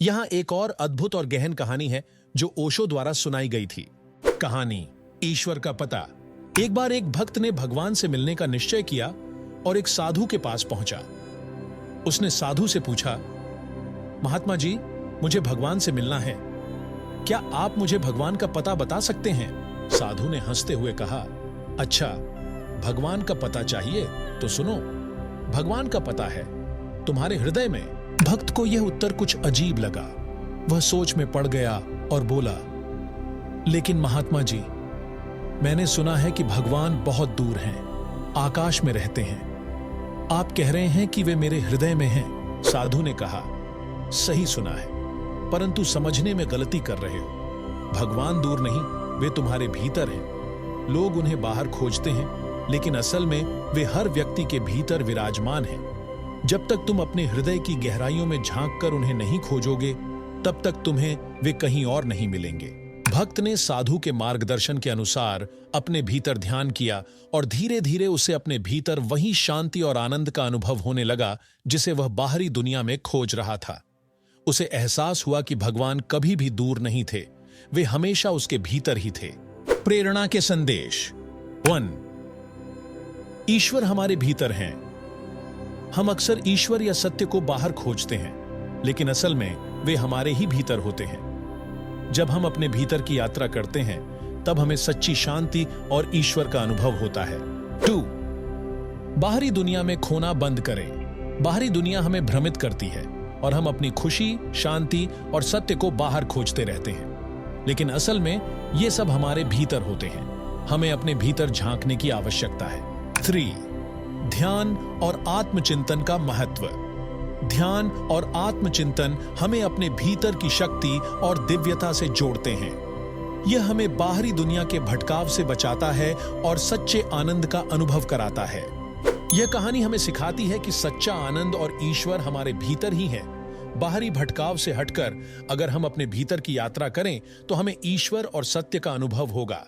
यहां एक और अद्भुत और गहन कहानी है जो ओशो द्वारा सुनाई गई थी। कहानी ईश्वर का पता। एक बार एक भक्त ने भगवान से मिलने का निश्चय किया और एक साधु के पास पहुंचा। उसने साधु से पूछा, महात्मा जी, मुझे भगवान से मिलना है, क्या आप मुझे भगवान का पता बता सकते हैं? साधु ने हंसते हुए कहा, अच्छा, भगवान का पता चाहिए तो सुनो। भगवान का पता है तुम्हारे हृदय में। भक्त को यह उत्तर कुछ अजीब लगा। वह सोच में पड़ गया और बोला, लेकिन महात्मा जी, मैंने सुना है कि भगवान बहुत दूर हैं, आकाश में रहते हैं। आप कह रहे हैं कि वे मेरे हृदय में हैं। साधु ने कहा, सही सुना है, परंतु समझने में गलती कर रहे हो। भगवान दूर नहीं, वे तुम्हारे भीतर हैं। लोग उन्हें बाहर खोजते हैं, लेकिन असल में वे हर व्यक्ति के भीतर विराजमान हैं। जब तक तुम अपने हृदय की गहराइयों में झांककर उन्हें नहीं खोजोगे, तब तक तुम्हें वे कहीं और नहीं मिलेंगे। भक्त ने साधु के मार्गदर्शन के अनुसार अपने भीतर ध्यान किया और धीरे धीरे उसे अपने भीतर वही शांति और आनंद का अनुभव होने लगा जिसे वह बाहरी दुनिया में खोज रहा था। उसे एहसास हुआ कि भगवान कभी भी दूर नहीं थे, वे हमेशा उसके भीतर ही थे। प्रेरणा के संदेश 1। ईश्वर हमारे भीतर हैं। हम अक्सर ईश्वर या सत्य को बाहर खोजते हैं, लेकिन असल में वे हमारे ही भीतर होते हैं। जब हम अपने भीतर की यात्रा करते हैं, तब हमें सच्ची शांति और ईश्वर का अनुभव होता है। 2। बाहरी दुनिया में खोना बंद करें। बाहरी दुनिया हमें भ्रमित करती है और हम अपनी खुशी, शांति और सत्य को बाहर खोजते रहते हैं, लेकिन असल में ये सब हमारे भीतर होते हैं। हमें अपने भीतर झांकने की आवश्यकता है। 3। ध्यान और आत्मचिंतन का महत्व। ध्यान और आत्मचिंतन हमें अपने भीतर की शक्ति और दिव्यता से जोड़ते हैं। यह हमें बाहरी दुनिया के भटकाव से बचाता है और सच्चे आनंद का अनुभव कराता है। यह कहानी हमें सिखाती है कि सच्चा आनंद और ईश्वर हमारे भीतर ही है। बाहरी भटकाव से हटकर अगर हम अपने भीतर की यात्रा करें, तो हमें ईश्वर और सत्य का अनुभव होगा।